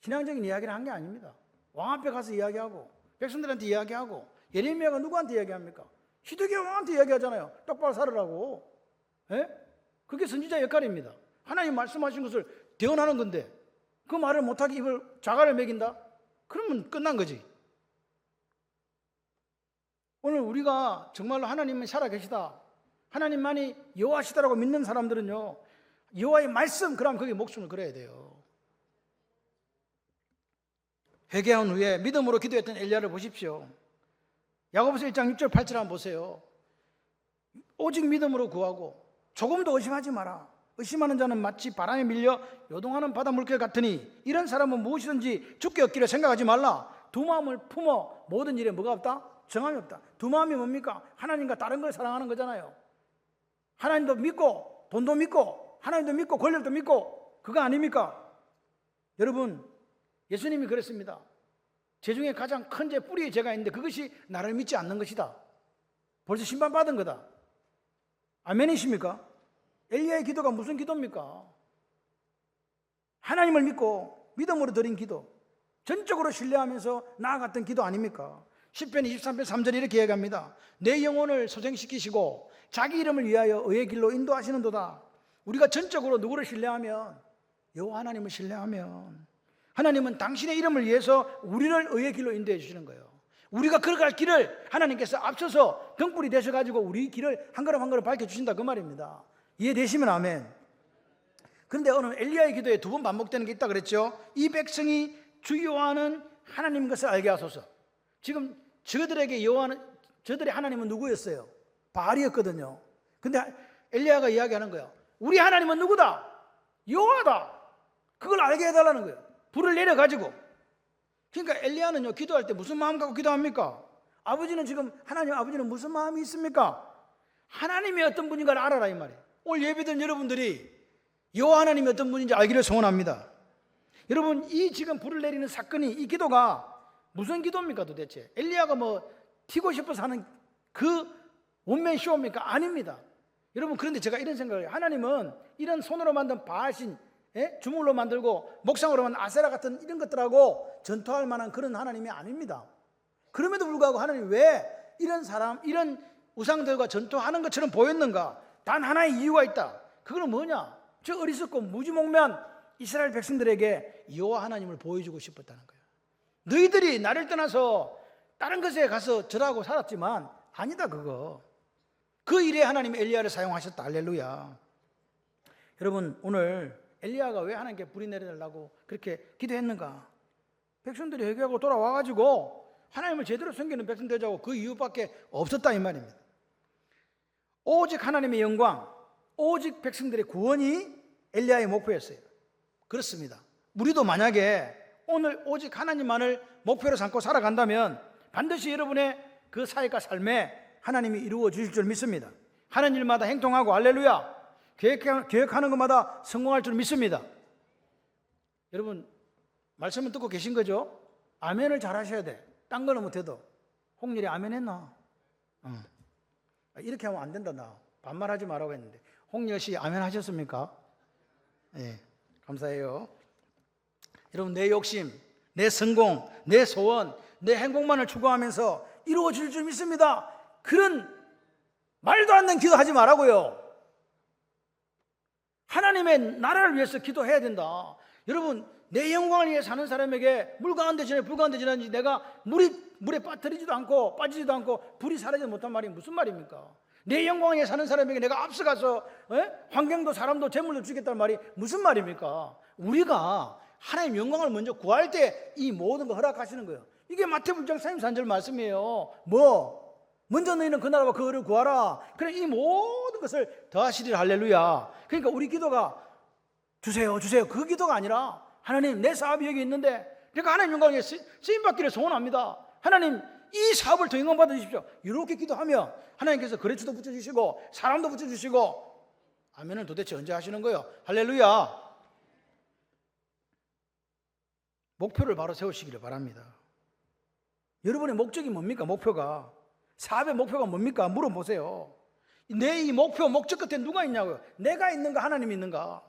[SPEAKER 1] 신앙적인 이야기를 한 게 아닙니다. 왕 앞에 가서 이야기하고 백성들한테 이야기하고, 예레미야가 누구한테 이야기합니까? 시드기야 왕한테 이야기하잖아요. 똑바로 살으라고. 예? 그게 선지자 역할입니다. 하나님 말씀하신 것을 대언하는 건데 그 말을 못하게 입을 자갈을 먹인다? 그러면 끝난 거지. 오늘 우리가 정말로 하나님은 살아계시다, 하나님만이 여호와시다라고 믿는 사람들은요 여호와의 말씀, 그럼 거기에 목숨을 걸어야 돼요. 회개한 후에 믿음으로 기도했던 엘리야를 보십시오. 야고보서 1장 6절 8절 한번 보세요. 오직 믿음으로 구하고 조금도 의심하지 마라. 의심하는 자는 마치 바람에 밀려 요동하는 바다 물결 같으니 이런 사람은 무엇이든지 죽게 얻기를 생각하지 말라. 두 마음을 품어 모든 일에 뭐가 없다? 정함이 없다. 두 마음이 뭡니까? 하나님과 다른 걸 사랑하는 거잖아요. 하나님도 믿고 돈도 믿고 하나님도 믿고 권력도 믿고, 그거 아닙니까? 여러분 예수님이 그랬습니다. 제 중에 가장 큰 뿌리의 죄가 있는데 그것이 나를 믿지 않는 것이다. 벌써 심판받은 거다. 아멘이십니까? 엘리야의 기도가 무슨 기도입니까? 하나님을 믿고 믿음으로 드린 기도, 전적으로 신뢰하면서 나아갔던 기도 아닙니까? 시편 23편 3절에 이렇게 이야기합니다. 내 영혼을 소생시키시고 자기 이름을 위하여 의의 길로 인도하시는도다. 우리가 전적으로 누구를 신뢰하면, 여호와 하나님을 신뢰하면, 하나님은 당신의 이름을 위해서 우리를 의의 길로 인도해 주시는 거예요. 우리가 걸어갈 길을 하나님께서 앞서서 등불이 되셔가지고 우리 길을 한 걸음 한 걸음 밝혀주신다, 그 말입니다. 이해되시면 아멘. 그런데 오늘 엘리야의 기도에 두 번 반복되는 게 있다 그랬죠. 이 백성이 주 여호와는 하나님 것을 알게 하소서. 지금 저들에게 여호와는, 저들의 하나님은 누구였어요? 바알이었거든요. 근데 엘리야가 이야기하는 거예요. 우리 하나님은 누구다? 여호와다. 그걸 알게 해달라는 거예요. 불을 내려가지고. 그러니까 엘리야는요, 기도할 때 무슨 마음 갖고 기도합니까? 아버지는 지금, 하나님 아버지는 무슨 마음이 있습니까? 하나님이 어떤 분인가를 알아라, 이 말이에요. 오늘 예배드린 여러분들이 여호와 하나님이 어떤 분인지 알기를 소원합니다. 여러분, 이 지금 불을 내리는 사건이, 이 기도가 무슨 기도입니까 도대체? 엘리야가 뭐 튀고 싶어서 하는 그 원맨 쇼입니까? 아닙니다. 여러분, 그런데 제가 이런 생각을 해요. 하나님은 이런 손으로 만든 바알신, 주물로 만들고 목상으로 만든 아세라 같은 이런 것들하고 전투할 만한 그런 하나님이 아닙니다. 그럼에도 불구하고 하나님 왜 이런 사람, 이런 우상들과 전투하는 것처럼 보였는가? 단 하나의 이유가 있다. 그거는 뭐냐? 저 어리석고 무지몽매한 이스라엘 백성들에게 여호와 하나님을 보여주고 싶었다는 거예요. 너희들이 나를 떠나서 다른 것에 가서 절하고 살았지만 아니다, 그거. 그 일에 하나님이 엘리야를 사용하셨다. 할렐루야. 여러분, 오늘 엘리야가 왜 하나님께 불이 내려달라고 그렇게 기도했는가? 백성들이 회개하고 돌아와가지고 하나님을 제대로 섬기는 백성 되자고, 그 이유밖에 없었다, 이 말입니다. 오직 하나님의 영광, 오직 백성들의 구원이 엘리야의 목표였어요. 그렇습니다. 우리도 만약에 오늘 오직 하나님만을 목표로 삼고 살아간다면 반드시 여러분의 그 사역과 삶에 하나님이 이루어 주실 줄 믿습니다. 하는 일마다 행동하고, 할렐루야, 계획하는 것마다 성공할 줄 믿습니다. 여러분, 말씀을 듣고 계신 거죠? 아멘을 잘 하셔야 돼. 딴 거는 못해도. 홍일이 아멘 했나? 이렇게 하면 안 된다. 나 반말하지 말라고 했는데. 홍일 씨 아멘 하셨습니까? 네, 감사해요. 여러분, 내 욕심, 내 성공, 내 소원, 내 행복만을 추구하면서 이루어질 줄 믿습니다. 그런 말도 안 되는 기도하지 말라고요. 하나님의 나라를 위해서 기도해야 된다. 여러분, 내 영광을 위해 사는 사람에게 물 가운데 지나니 불 가운데 지나니 내가 물에 빠뜨리지도 않고 빠지지도 않고 불이 사라지지 못한 말이 무슨 말입니까? 내 영광을 위해 사는 사람에게 내가 앞서가서 환경도 사람도 재물도 주겠다는 말이 무슨 말입니까? 우리가 하나님 영광을 먼저 구할 때 이 모든 거 허락하시는 거예요. 이게 마태복음 1장 33절 말씀이에요. 먼저 너희는 그 나라와 그 의를 구하라. 그래, 이 모든 것을 더하시리라. 할렐루야. 그러니까 우리 기도가 주세요 주세요 그 기도가 아니라, 하나님 내 사업이 여기 있는데 그러니까 하나님 영광에 쓰임받기를 소원합니다. 하나님 이 사업을 더 영광 받아주십시오. 이렇게 기도하면 하나님께서 거래처도 붙여주시고 사람도 붙여주시고. 아멘은 도대체 언제 하시는 거예요? 할렐루야. 목표를 바로 세우시기를 바랍니다. 여러분의 목적이 뭡니까? 목표가, 사업의 목표가 뭡니까? 물어보세요. 내 이 목표, 목적 끝에 누가 있냐고요? 내가 있는가, 하나님이 있는가?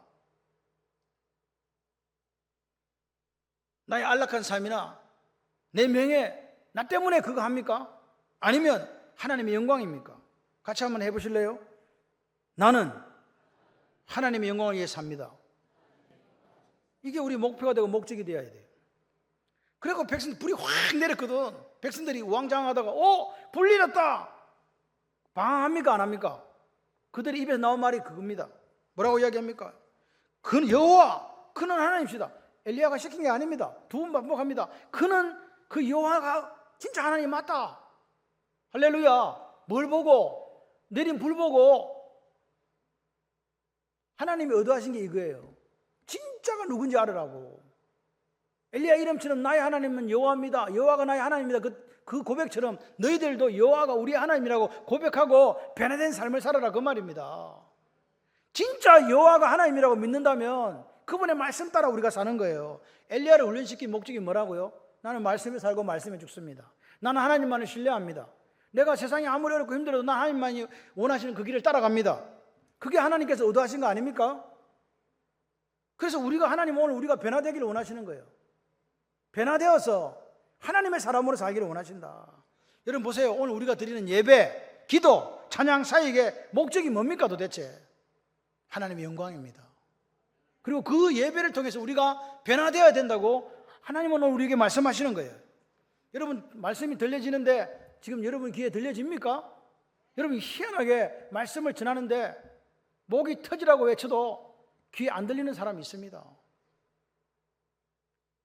[SPEAKER 1] 나의 안락한 삶이나 내 명예, 나 때문에 그거 합니까? 아니면 하나님의 영광입니까? 같이 한번 해보실래요? 나는 하나님의 영광을 위해 삽니다. 이게 우리 목표가 되고 목적이 되어야 돼요. 그리고 백성들 불이 확 내렸거든. 백성들이 우왕좌왕하다가 불 내렸다. 방황합니까? 안 합니까? 그들의 입에서 나온 말이 그겁니다. 뭐라고 이야기합니까? 그는 여호와, 그는 하나님이시다. 엘리야가 시킨 게 아닙니다. 두 번 반복합니다. 그는, 그 여호와가 진짜 하나님 맞다. 할렐루야. 뭘 보고? 내린 불 보고 하나님이 의도하신 게 이거예요. 진짜가 누군지 알으라고. 엘리야 이름처럼 나의 하나님은 여호와입니다, 여호와가 나의 하나님입니다, 그 고백처럼 너희들도 여호와가 우리의 하나님이라고 고백하고 변화된 삶을 살아라, 그 말입니다. 진짜 여호와가 하나님이라고 믿는다면 그분의 말씀 따라 우리가 사는 거예요. 엘리야를 훈련시킨 목적이 뭐라고요? 나는 말씀에 살고 말씀에 죽습니다. 나는 하나님만을 신뢰합니다. 내가 세상이 아무리 어렵고 힘들어도 나 하나님만이 원하시는 그 길을 따라갑니다. 그게 하나님께서 의도하신 거 아닙니까? 그래서 우리가 하나님 오늘 우리가 변화되기를 원하시는 거예요. 변화되어서 하나님의 사람으로 살기를 원하신다. 여러분 보세요. 오늘 우리가 드리는 예배, 기도, 찬양 사역의 목적이 뭡니까 도대체? 하나님의 영광입니다. 그리고 그 예배를 통해서 우리가 변화되어야 된다고 하나님은 오늘 우리에게 말씀하시는 거예요. 여러분 말씀이 들려지는데 지금 여러분 귀에 들려집니까? 여러분 희한하게 말씀을 전하는데 목이 터지라고 외쳐도 귀에 안 들리는 사람이 있습니다.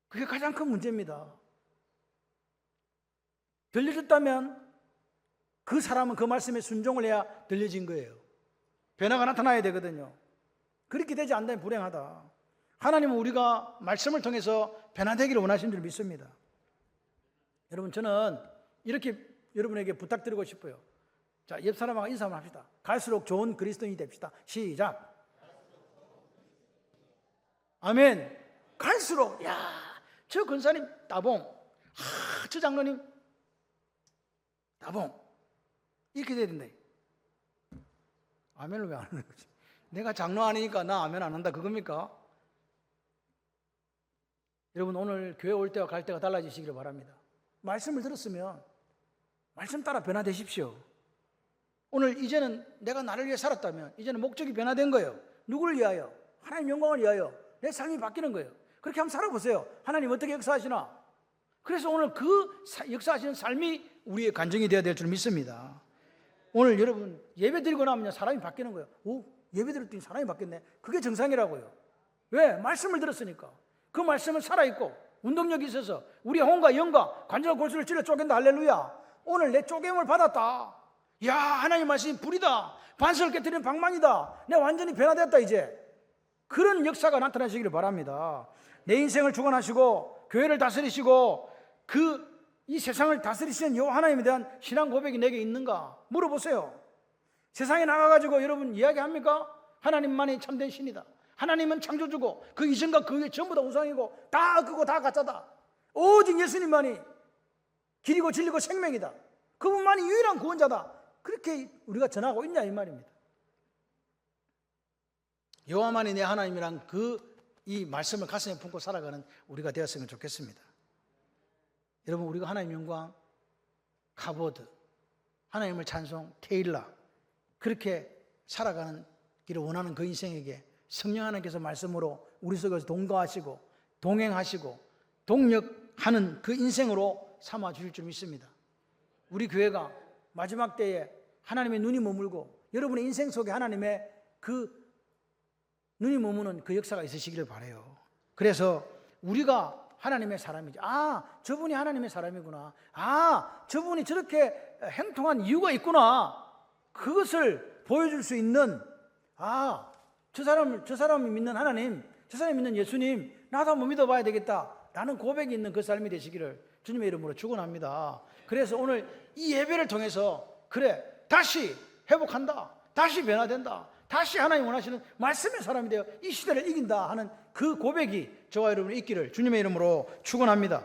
[SPEAKER 1] 그게 가장 큰 문제입니다. 들려졌다면 그 사람은 그 말씀에 순종을 해야 들려진 거예요. 변화가 나타나야 되거든요. 그렇게 되지 않다면 불행하다. 하나님은 우리가 말씀을 통해서 변화되기를 원하신 줄 믿습니다. 여러분 저는 이렇게 여러분에게 부탁드리고 싶어요. 자, 옆 사람하고 인사 한번 합시다. 갈수록 좋은 그리스도인이 됩시다. 시작. 아멘. 갈수록 저 권사님 따봉, 저 장로님 따봉 이렇게 돼야 된다. 아멘을 왜 안 하는 거지? 내가 장로 아니니까 나 아멘 안 한다 그겁니까? 여러분 오늘 교회 올 때와 갈 때가 달라지시기를 바랍니다. 말씀을 들었으면 말씀 따라 변화되십시오. 오늘 이제는 내가 나를 위해 살았다면 이제는 목적이 변화된 거예요. 누구를 위하여? 하나님 영광을 위하여 내 삶이 바뀌는 거예요. 그렇게 한번 살아보세요. 하나님 어떻게 역사하시나? 그래서 오늘 그 역사하시는 삶이 우리의 간증이 되어야 될 줄 믿습니다. 오늘 여러분 예배 드리고 나면 사람이 바뀌는 거예요. 오, 예배 드렸더니 사람이 바뀌었네. 그게 정상이라고요. 왜? 말씀을 들었으니까. 그 말씀은 살아있고 운동력이 있어서 우리의 혼과 영과 관절과 골수를 찔러 쪼갠다. 할렐루야. 오늘 내 쪼개움을 받았다. 야, 하나님 말씀이 불이다. 반석을 깨뜨리는 방망이다. 내가 완전히 변화됐다 이제. 그런 역사가 나타나시기를 바랍니다. 내 인생을 주관하시고 교회를 다스리시고 이 세상을 다스리시는 여호와 하나님에 대한 신앙 고백이 내게 있는가 물어보세요. 세상에 나가가지고 여러분 이야기합니까? 하나님만이 참된 신이다. 하나님은 창조주고 그 이전과 그 후에 전부 다 우상이고 다 그거 다 가짜다. 오직 예수님만이 길이고 진리고 생명이다. 그분만이 유일한 구원자다. 그렇게 우리가 전하고 있냐 이 말입니다. 여호와만이 내 하나님이란 이 말씀을 가슴에 품고 살아가는 우리가 되었으면 좋겠습니다. 여러분 우리가 하나님 영광, 카보드, 하나님을 찬송, 테일라 그렇게 살아가는 길을 원하는 그 인생에게 성령 하나님께서 말씀으로 우리 속에서 동거하시고 동행하시고 동력하는 그 인생으로 삼아 주실 줄 믿습니다. 우리 교회가 마지막 때에 하나님의 눈이 머물고 여러분의 인생 속에 하나님의 그 눈이 머무는 그 역사가 있으시기를 바라요. 그래서 우리가 하나님의 사람이지. 저분이 하나님의 사람이구나. 저분이 저렇게 행동한 이유가 있구나. 그것을 보여줄 수 있는 저 사람이 믿는 하나님, 저 사람이 믿는 예수님, 나도 한번 믿어봐야 되겠다 라는 고백이 있는 그 삶이 되시기를 주님의 이름으로 축원합니다. 그래서 오늘 이 예배를 통해서 다시 회복한다, 다시 변화된다, 다시 하나님 원하시는 말씀의 사람이 되어 이 시대를 이긴다 하는 그 고백이 저와 여러분이 있기를 주님의 이름으로 축원합니다.